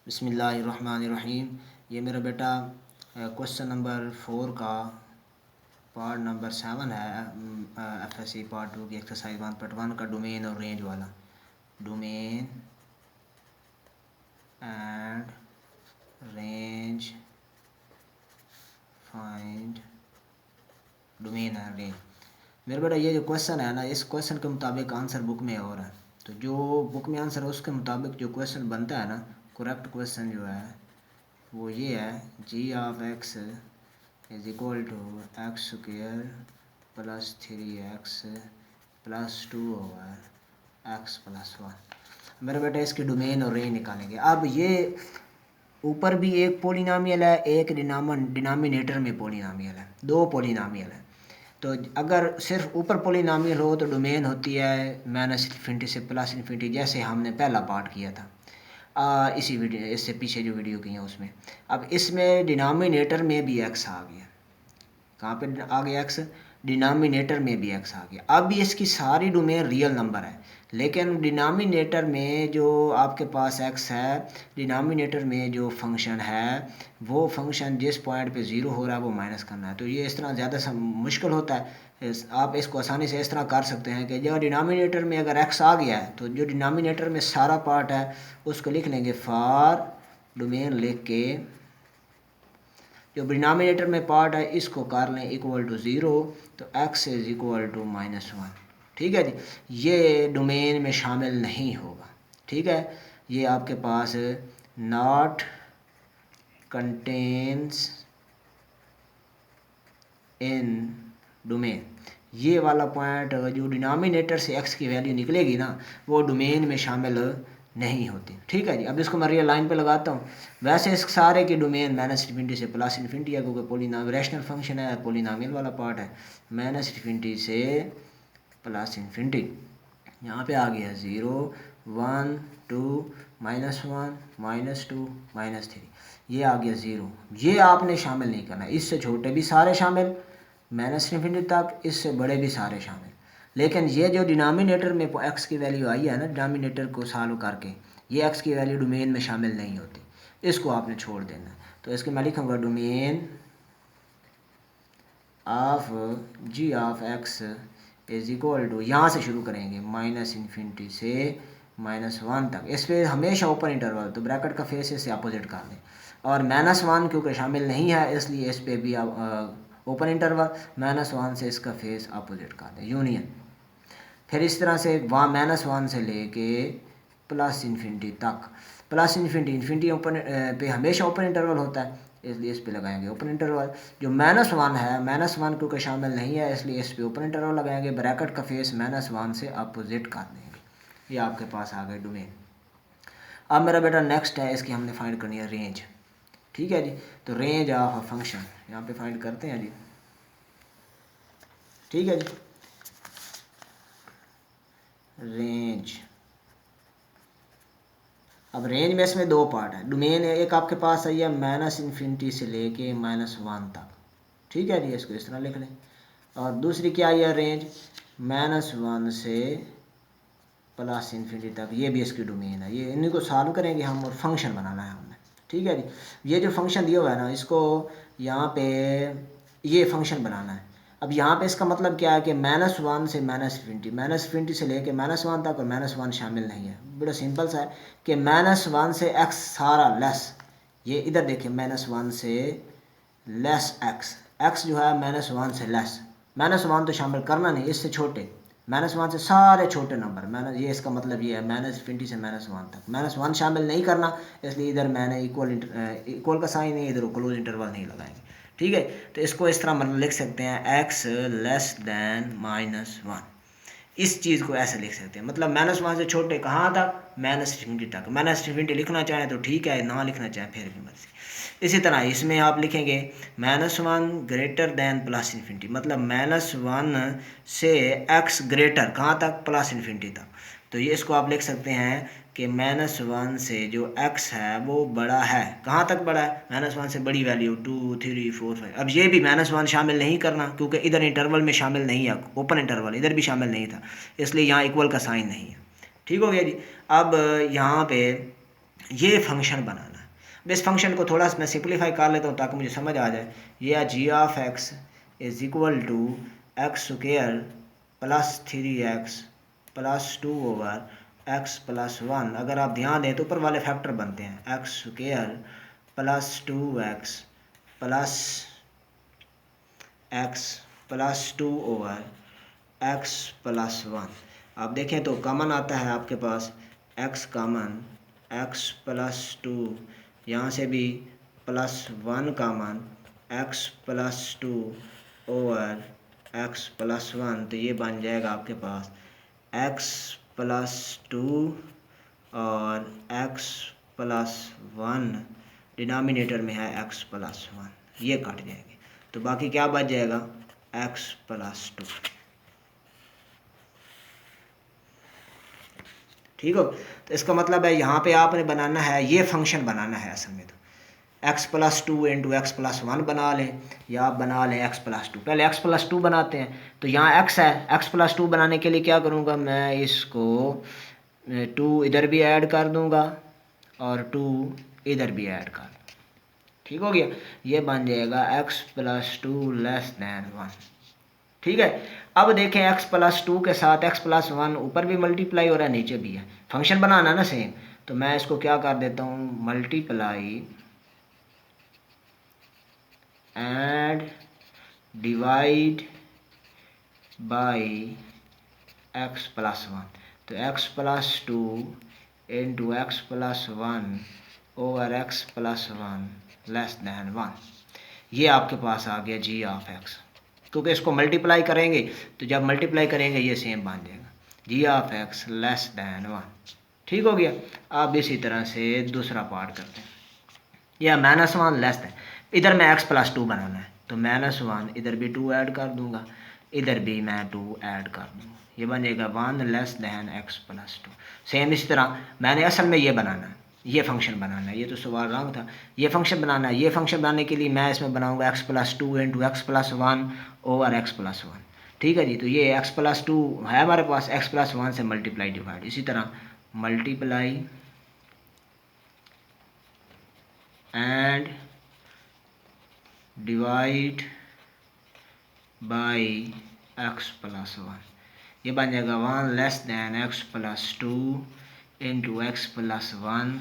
बिस्मिल्लाहिर्रहमानिर्रहीम। ये मेरा बेटा क्वेश्चन नंबर 4 का पार्ट नंबर 7 है। FSC पार्ट 2 की एक्सरसाइज 1.1 का डोमेन और रेंज वाला। Domain and range, find domain and range. मेरा बेटा ये जो क्वेश्चन है ना, इस क्वेश्चन के मुताबिक आंसर बुक में और है, तो जो बुक में आंसर है उसके मुताबिक जो क्वेश्चन बनता है ना, करेक्ट क्वेश्चन जो है वो ये है, g of x is equal to x square plus 3x plus 2 over x plus 1। मेरे बेटा इसकी डोमेन और रेंज निकालेंगे। अब ये ऊपर भी एक पोलिनोमियल है, एक डिनोमिनेटर में पोलिनोमियल है, दो पोलिनोमियल है। तो अगर सिर्फ ऊपर पोलिनोमियल हो तो डोमेन होती है -∞ से +∞, जैसे हमने पहला पार्ट किया था इसी वीडियो, इससे पीछे जो वीडियो की है उसमें। अब इसमें डिनोमिनेटर में भी x आ गया। कहाँ पे आ गया x? डिनोमिनेटर में भी x आ गया। अब इसकी सारी डोमेन रियल नंबर है, लेकिन डिनोमिनेटर में जो आपके पास x है, डिनोमिनेटर में जो फंक्शन है वो फंक्शन जिस पॉइंट पे 0 हो रहा है वो माइनस करना है। तो ये इस तरह ज़्यादा मुश्किल होता है। आप इसको आसानी से इस तरह कर सकते हैं कि जो डिनोमिनेटर में अगर x आ गया है तो जो डिनोमिनेटर में सारा पार्ट है उसको लिख लेंगे फॉर डोमेन, लिख के जो डिनोमिनेटर में पार्ट है इसको कर लें इक्वल टू 0, तो x इज इक्वल टू -1। ठीक है जी, ये डोमेन में शामिल नहीं होगा। ठीक है, ये आपके पास नॉट कंटेन्स इन डोमेन, ये वाला पॉइंट जो डिनोमिनेटर से x की वैल्यू निकलेगी ना वो डोमेन में शामिल नहीं होती। ठीक है जी, अब इसको मैं रियल लाइन पे लगाता हूँ। वैसे इस सारे की डोमेन -∞ से +∞ है, क्योंकि पोलिनोमियल रैशनल फंक्शन है, पोलिनोमियल वाला पार्ट है। -∞ से +∞, यहाँ पे आ गया 0 1 2 -1 -2 -3, ये आ गया 0। ये आपने शामिल नहीं करना, इससे छोटे भी सारे शामिल -∞ तक, इससे बड़े भी सारे शामिल। लेकिन ये जो डिनोमिनेटर में x की वैल्यू आई है ना, डिनोमिनेटर को सॉल्व करके, ये x की वैल्यू डोमेन में शामिल नहीं होती, इसको आपने छोड़ देना। तो इसके मैं लिखूँगा domain of G of x is equal to, यहाँ से शुरू करेंगे -∞ से -1 तक। इस पर हमेशा ओपन इंटरवल, तो ब्रैकेट का फेस इससे अपोजिट कर दें। और -1 क्योंकि शामिल नहीं है इसलिए इस पर भी ओपन इंटरवल, -1 से इसका फेस अपोजिट कर दें, यूनियन। फिर इस तरह से वहाँ -1 से लेके +∞ तक, +∞ ओपन पे हमेशा ओपन इंटरवल होता है, इसलिए इस पे लगाएंगे ओपन इंटरवल। जो -1 है, -1 क्योंकि शामिल नहीं है इसलिए इस पे ओपन इंटरवल लगाएंगे, ब्रैकेट का फेस -1 से अपोजिट कर देंगे। ये आपके पास आ गए डोमेन। अब मेरा बेटा नेक्स्ट है, इसकी हमने फाइंड करनी है रेंज। ठीक है जी, तो रेंज ऑफ अ फंक्शन यहाँ पे फाइंड करते हैं जी। ठीक है जी, रेंज। अब रेंज में इसमें दो पार्ट है। डोमेन एक आपके पास आई है -∞ से लेके -1 तक। ठीक है जी, इसको इस तरह लिख लें। और दूसरी क्या आई है रेंज, -1 से +∞ तक, ये भी इसकी डोमेन है। ये इन्हीं को सॉल्व करेंगे हम और फंक्शन बनाना है हमने। ठीक है जी, ये जो फंक्शन दिया हुआ है ना, इसको यहाँ पे ये फंक्शन बनाना है। अब यहाँ पे इसका मतलब क्या है कि -1 से -∞ से लेके -1 तक, और -1 शामिल नहीं है। बड़ा सिंपल सा है कि -1 से x सारा लेस, ये इधर देखिए -1 से लेस x जो है -1 से लेस, -1 तो शामिल करना नहीं, इससे छोटे, -1 से सारे छोटे नंबर, ये इसका मतलब ये है -∞ से -1 तक, -1 शामिल नहीं करना, इसलिए इधर मैंने इक्वल का साइन नहीं, इधर क्लोज इंटरवल नहीं लगाएंगे। ठीक है, तो इसको इस तरह मतलब लिख सकते हैं x लेस दैन -1, इस चीज़ को ऐसे लिख सकते हैं। मतलब -1 से छोटे कहाँ तक, -∞ तक। -∞ लिखना चाहें तो ठीक है, ना लिखना चाहें फिर भी मर्जी। इसी तरह इसमें आप लिखेंगे -1 ग्रेटर दैन +∞, मतलब -1 से x ग्रेटर कहाँ तक, +∞ तक। तो ये इसको आप लिख सकते हैं कि -1 से जो x है वो बड़ा है, कहाँ तक बड़ा है, -1 से बड़ी वैल्यू 2 3 4 5। अब ये भी -1 शामिल नहीं करना, क्योंकि इधर इंटरवल में शामिल नहीं है, ओपन इंटरवल इधर भी शामिल नहीं था, इसलिए यहाँ इक्वल का साइन नहीं है। ठीक हो गया जी। अब यहाँ पे ये फंक्शन बनाना है, इस फंक्शन को थोड़ा सा मैं सिंप्लीफाई कर लेता हूँ ताकि मुझे समझ आ जाए। ये g of x is equal to x square plus 3x plus 2 over x plus 1। अगर आप ध्यान दें तो ऊपर वाले फैक्टर बनते हैं, x square plus 2x plus 2 over x plus 1। आप देखें तो कॉमन आता है आपके पास x कॉमन, एक्स प्लस 2, यहाँ से भी plus 1 common, x plus 2 over x plus 1। तो ये बन जाएगा आपके पास एक्स प्लस 2 और एक्स प्लस 1, डिनोमिनेटर में है एक्स प्लस 1, ये कट जाएंगे तो बाकी क्या बच जाएगा एक्स प्लस 2। ठीक हो, तो इसका मतलब है यहाँ पे आपने बनाना है, ये फंक्शन बनाना है असल में तो x plus 2 into x plus 1 बना लें, या आप बना लें x प्लस 2। पहले x प्लस 2 बनाते हैं। तो यहाँ x है, x प्लस 2 बनाने के लिए क्या करूँगा मैं, इसको 2 इधर भी ऐड कर दूँगा और 2 इधर भी ऐड कर, ठीक हो गया। ये बन जाएगा x प्लस 2 लेस दैन 1। ठीक है, अब देखें x प्लस 2 के साथ x प्लस 1 ऊपर भी मल्टीप्लाई हो रहा है, नीचे भी है, फंक्शन बनाना ना सेम। तो मैं इसको क्या कर देता हूँ, multiply and divide by x plus 1। तो x plus 2 into x plus 1 over x plus 1 less than 1। ये आपके पास आ गया जी ऑफ एक्स, क्योंकि इसको मल्टीप्लाई करेंगे तो जब मल्टीप्लाई करेंगे ये सेम बन जाएगा, जी ऑफ एक्स लेस दैन 1। ठीक हो गया। अब इसी तरह से दूसरा पार्ट करते हैं, या -1 लेस दैन, इधर मैं x प्लस 2 बनाना है तो -1, इधर भी 2 ऐड कर दूंगा, इधर भी मैं 2 ऐड कर दूंगा, ये बन जाएगा 1 less than x plus 2। Same इसी तरह मैंने असल में ये बनाना है, ये फंक्शन बनाना है, ये तो सवाल रॉन्ग था, ये फंक्शन बनाना है। ये फंक्शन बनाने के लिए मैं इसमें बनाऊंगा x plus 2 into x plus 1 over x plus 1। ठीक है जी, तो ये x प्लस 2 है हमारे पास, x प्लस 1 से मल्टीप्लाई डिवाइड, इसी तरह multiply and divide by x plus 1। ये बन जाएगा 1 less than x plus 2 into x plus 1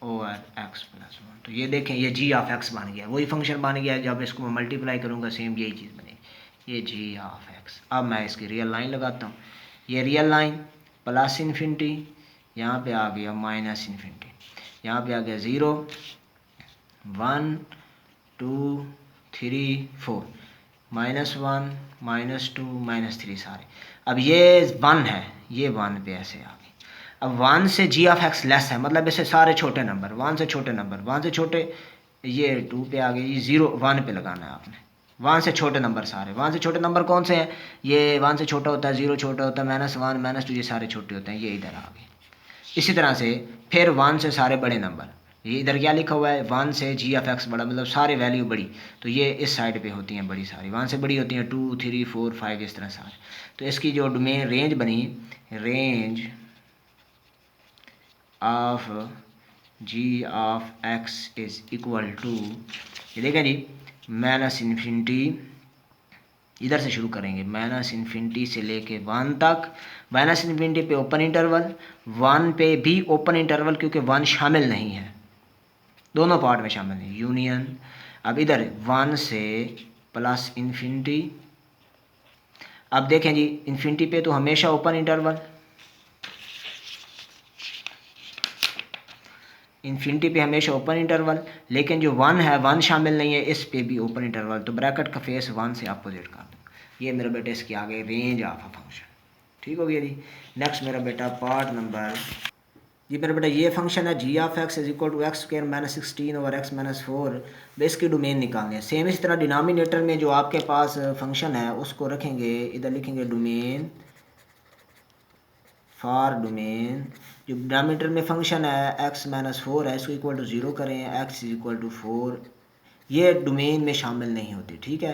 over x plus 1। तो ये देखें, ये जी ऑफ एक्स बन गया, वही फंक्शन बन गया। जब इसको मैं मल्टीप्लाई करूँगा सेम यही चीज़ बनेगी, ये जी ऑफ एक्स। अब मैं इसकी रियल लाइन लगाता हूँ, ये रियल लाइन प्लस इन्फिनिटी, यहाँ पे आ गया माइनस इन्फिनिटी, यहाँ पे आ गया 0 1 2 3 4, -1 -2 -3 सारे। अब ये 1 है, ये 1 पे ऐसे आ गई। अब 1 से जी ऑफ एक्स लेस है, मतलब ऐसे सारे छोटे नंबर, 1 से छोटे नंबर, 1 से छोटे, ये 2 पे आ गई, ये 0 1 पे लगाना है आपने। 1 से छोटे नंबर सारे, 1 से छोटे नंबर कौन से हैं, ये 1 से छोटा होता है 0 छोटा होता है, -1 -2 ये सारे छोटे होते हैं, ये इधर आ गए। इसी तरह से फिर 1 से सारे बड़े नंबर, ये इधर क्या लिखा हुआ है, 1 से जी ऑफ एक्स बड़ा, मतलब सारे वैल्यू बड़ी, तो ये इस साइड पे होती हैं बड़ी सारी, 1 से बड़ी होती हैं 2 3 4 5 इस तरह सारे। तो इसकी जो डोमेन रेंज बनी, range of G of x is equal to, ये देखें जी, माइनस इन्फिनिटी, इधर से शुरू करेंगे, माइनस इन्फिनिटी से लेके 1 तक, माइनस इन्फिनिटी पे ओपन इंटरवल, 1 पे भी ओपन इंटरवल, क्योंकि 1 शामिल नहीं है, दोनों पार्ट में शामिल है, यूनियन। अब इधर 1 से प्लस इन्फिनिटी, अब देखें जी इन्फिनिटी पे तो हमेशा ओपन इंटरवल, इन्फिनिटी पे हमेशा ओपन इंटरवल, लेकिन जो 1 है 1 शामिल नहीं है, इस पे भी ओपन इंटरवल, तो ब्रैकेट का फेस 1 से अपोजिट कर दो। ये मेरा बेटा इसके आगे रेंज ऑफ अ फंक्शन। ठीक हो गया जी। नेक्स्ट मेरा बेटा पार्ट नंबर, जी मेरा बेटा ये फंक्शन है g of x is equal to x square -16 over x -4, इसकी डोमेन निकालनी है। सेम इस तरह डिनोमिनेटर में जो आपके पास फंक्शन है उसको रखेंगे, इधर लिखेंगे डोमेन, फॉर डोमेन, जो डिनोमिनेटर में फंक्शन है x -4 है, इसको इक्वल टू 0 करें, x इज इक्वल टू 4, ये डोमेन में शामिल नहीं होती। ठीक है,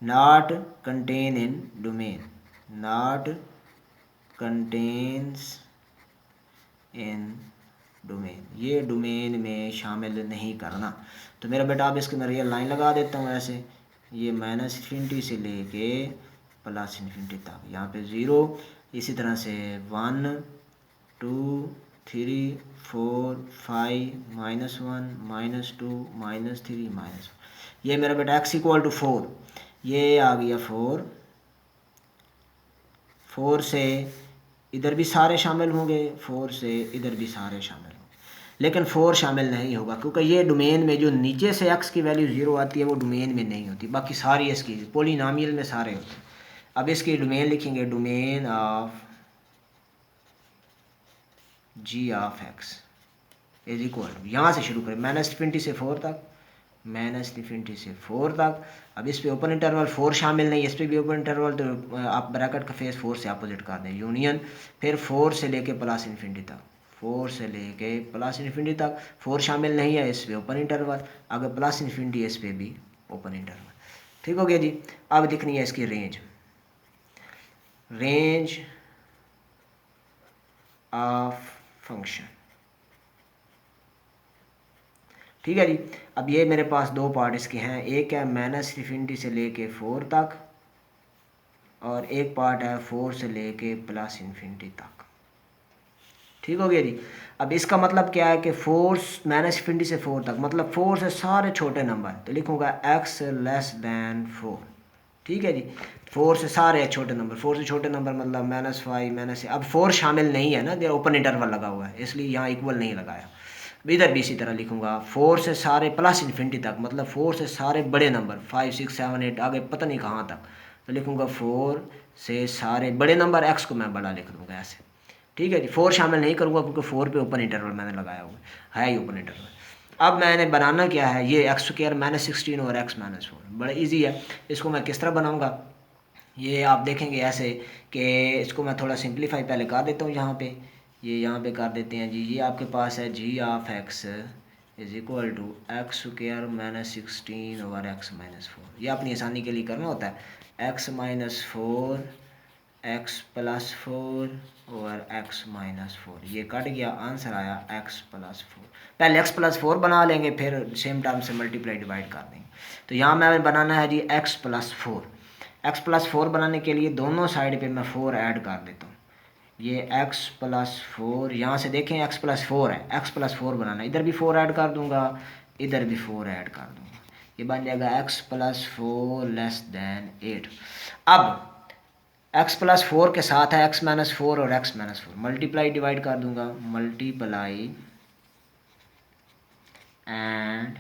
not contain in domain, not contains in domain, ये डोमेन में शामिल नहीं करना। तो मेरा बेटा अब इसके मैं रियल लाइन लगा देता हूँ ऐसे, ये माइनस इन्फिनिटी से लेके प्लस इन्फिनिटी तक, यहाँ पे 0, इसी तरह से 1 2 3 4 5 -1 -2 -3 -1, ये मेरा बेटा x इक्वल टू 4, ये आ गया 4, 4 से इधर भी सारे शामिल होंगे, 4 से इधर भी सारे शामिल होंगे, लेकिन 4 शामिल नहीं होगा क्योंकि ये डोमेन में जो नीचे से x की वैल्यू 0 आती है वो डोमेन में नहीं होती, बाकी सारी इसकी पॉलिनॉमियल में सारे होते हैं। अब इसकी डोमेन लिखेंगे, domain of g of x is equal to, यहाँ से शुरू करें -∞ से 4 तक, -∞ से 4 तक। अब इस पे ओपन इंटरवल 4 शामिल नहीं, इस पे भी ओपन इंटरवल, तो आप ब्रैकेट का फेस 4 से अपोजिट कर दें, यूनियन, फिर 4 से लेके प्लस इन्फिनिटी तक, 4 से लेके प्लस इन्फिनिटी तक, 4 शामिल नहीं है, इस पे ओपन इंटरवल, अगर प्लस इन्फिनिटी इस पे भी ओपन इंटरवल। ठीक हो गया जी। अब दिखनी है इसकी रेंज, रेंज ऑफ फंक्शन। ठीक है जी। अब ये मेरे पास दो पार्ट इसके हैं, एक है -∞ से लेके 4 तक, और एक पार्ट है 4 से लेके प्लस इन्फिनिटी तक। ठीक हो गया जी। अब इसका मतलब क्या है कि 4 -∞ से 4 तक, मतलब 4 से सारे छोटे नंबर, तो लिखूंगा x लेस दैन 4। ठीक है जी। 4 से सारे छोटे नंबर, 4 से छोटे नंबर मतलब -5 अब 4 शामिल नहीं है ना, देर ओपन इंटरवल लगा हुआ है, इसलिए यहाँ इक्वल नहीं लगाया। इधर भी इसी तरह लिखूंगा, 4 से सारे प्लस इन्फिनिटी तक, मतलब 4 से सारे बड़े नंबर 5 6 7 8 आगे पता नहीं कहाँ तक, तो लिखूंगा 4 से सारे बड़े नंबर, x को मैं बड़ा लिख दूंगा ऐसे। ठीक है जी। 4 शामिल नहीं करूँगा क्योंकि 4 पे ओपन इंटरवल मैंने लगाया हुआ है ही ओपन इंटरवल। अब मैंने बनाना क्या है, ये x² -16 और x -4, बड़ा ईजी है। इसको मैं किस तरह बनाऊँगा, ये आप देखेंगे ऐसे कि इसको मैं थोड़ा सिंप्लीफाई पहले कर देता हूँ, यहाँ पे, ये यहाँ पे कर देते हैं जी। ये आपके पास है g of x is equal to x² -16 और x -4, ये अपनी आसानी के लिए करना होता है, x -4 x +4 और x -4, ये कट गया, आंसर आया x +4। पहले x +4 बना लेंगे, फिर सेम टर्म से मल्टीप्लाई डिवाइड कर देंगे। तो यहाँ मैं बनाना है जी x +4, x +4 बनाने के लिए दोनों साइड पे मैं 4 ऐड कर देता हूँ, ये x +4, यहाँ से देखें x +4 है, x +4 बनाना, इधर भी 4 ऐड कर दूंगा, इधर भी 4 ऐड कर दूंगा, ये बन जाएगा x +4 लेस दैन 8। अब x +4 के साथ है x -4 और x -4, मल्टीप्लाई डिवाइड कर दूंगा, multiply and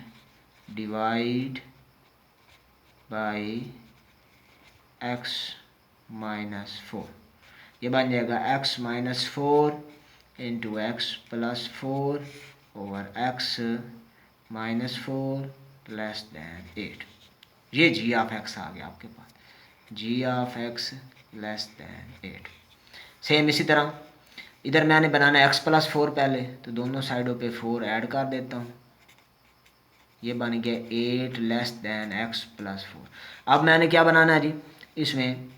divide by x -4, ये बन जाएगा x -4 into x +4 over x -4 less than 8, ये g ऑफ x आ गया आपके पास, g of x less than 8। Same इसी तरह इधर मैंने बनाना है x +4 पहले, तो दोनों साइडों पे 4 ऐड कर देता हूँ, ये बन गया 8 लेस दैन x +4। अब मैंने क्या बनाना है जी, इसमें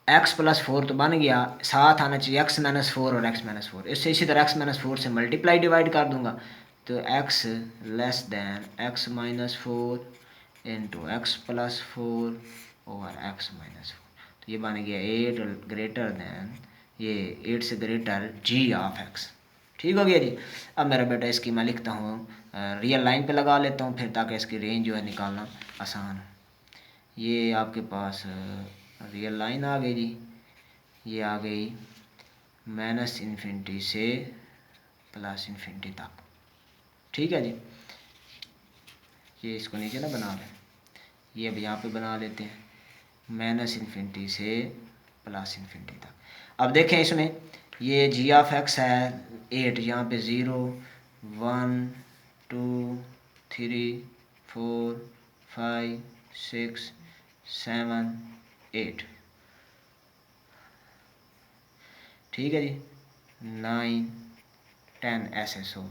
x +4 तो बन गया, साथ आना चाहिए x -4 और x -4, इससे इसी तरह x -4 से मल्टीप्लाई डिवाइड कर दूंगा, तो x less than x -4 into x +4 over x -4, तो ये बन गया 8 ग्रेटर दैन, ये 8 से ग्रेटर g ऑफ x। ठीक हो गया जी। अब मेरा बेटा इसकी मैं लिखता हूँ, रियल लाइन पे लगा लेता हूँ फिर, ताकि इसकी रेंज जो है निकालना आसान हो। ये आपके पास रियल लाइन आ गई जी, ये आ गई -∞ से +∞ तक। ठीक है जी। ये इसको नीचे ना बना लें, ये अब यहाँ पे बना लेते हैं, -∞ से +∞ तक। अब देखें इसमें ये g ऑफ x है 8, यहाँ पे 0 1 2 3 4 5 6 7 8, ठीक है जी, 9 10 ऐसे सो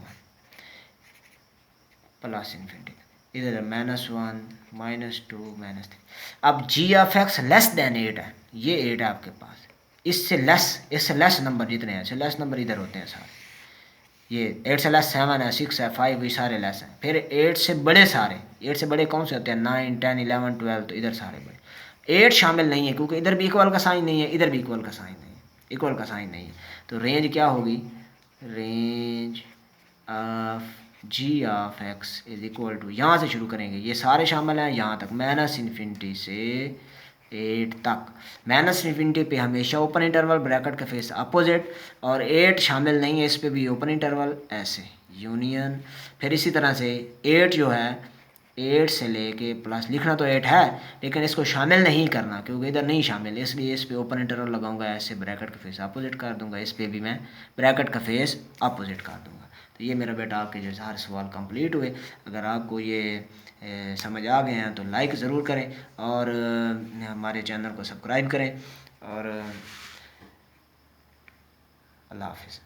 +∞, इधर -1 -2 -3। अब g of x less than 8 है, ये 8 है आपके पास, इससे लेस नंबर जितने हैं, इससे लेस नंबर इधर होते हैं सारे, ये 8 से लेस 7 है, 6 है, 5, ये सारे लेस हैं। फिर 8 से बड़े सारे, 8 से बड़े कौन से होते हैं, 9, 10, 11, 12, तो इधर सारे बड़े। 8 शामिल नहीं है क्योंकि इधर भी इक्वल का साइन नहीं है, इधर भी इक्वल का साइन नहीं है, इक्वल का साइन नहीं है। तो रेंज क्या होगी, range of G of x is equal to, यहाँ से शुरू करेंगे, ये सारे शामिल हैं यहाँ तक, माइनस इन्फिनिटी से 8 तक। माइनस इन्फिनिटी पे हमेशा ओपन इंटरवल, ब्रैकेट का फेस अपोजिट, और 8 शामिल नहीं है इस पे भी ओपन इंटरवल, ऐसे यूनियन। फिर इसी तरह से 8 जो है, 8 से लेके प्लस, लिखना तो 8 है लेकिन इसको शामिल नहीं करना क्योंकि इधर नहीं शामिल, इसलिए इस पे ओपन इंटरवल लगाऊंगा, ऐसे ब्रैकेट का फेस अपोजिट कर दूंगा, इस पे भी मैं ब्रैकेट का फेस अपोजिट कर दूंगा। तो ये मेरा बेटा आपके जो सारे सवाल कंप्लीट हुए। अगर आपको ये समझ आ गए हैं तो लाइक ज़रूर करें और हमारे चैनल को सब्सक्राइब करें, और अल्लाह हाफिज़।